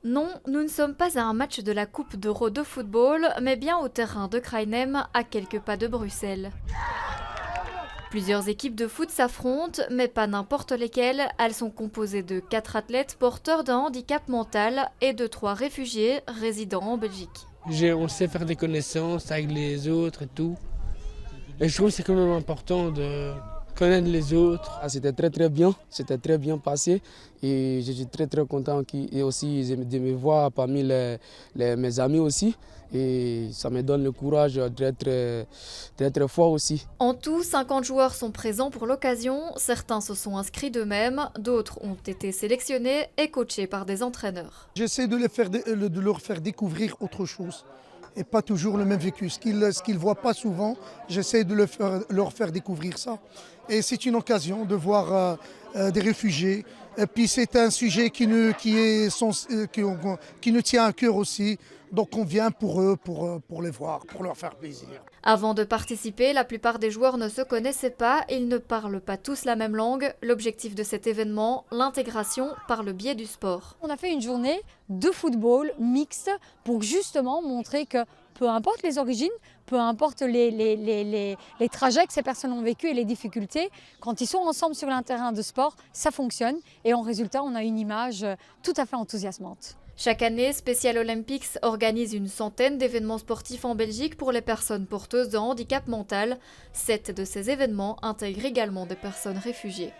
Non, nous ne sommes pas à un match de la Coupe d'Euro de football, mais bien au terrain de Krainem, à quelques pas de Bruxelles. Plusieurs équipes de foot s'affrontent, mais pas n'importe lesquelles. Elles sont composées de 4 athlètes porteurs d'un handicap mental et de 3 réfugiés résidant en Belgique. On sait faire des connaissances avec les autres et tout. Et je trouve que c'est quand même important de connaître les autres. C'était très très bien passé et je suis très très content et aussi de me voir parmi mes amis aussi et ça me donne le courage d'être fort aussi. En tout, 50 joueurs sont présents pour l'occasion, certains se sont inscrits d'eux-mêmes, d'autres ont été sélectionnés et coachés par des entraîneurs. J'essaie de leur faire découvrir autre chose et pas toujours le même vécu. Ce qu'ils ne voient pas souvent, j'essaie de leur faire découvrir ça. Et c'est une occasion de voir des réfugiés. Et puis c'est un sujet qui nous tient à cœur aussi. Donc on vient pour eux, pour les voir, pour leur faire plaisir. Avant de participer, la plupart des joueurs ne se connaissaient pas, ils ne parlent pas tous la même langue. L'objectif de cet événement, l'intégration par le biais du sport. On a fait une journée de football mixte pour justement montrer que peu importe les origines, peu importe les trajets que ces personnes ont vécu et les difficultés, quand ils sont ensemble sur un terrain de sport, ça fonctionne et en résultat, on a une image tout à fait enthousiasmante. Chaque année, Special Olympics organise une centaine d'événements sportifs en Belgique pour les personnes porteuses de handicap mental. 7 de ces événements intègrent également des personnes réfugiées.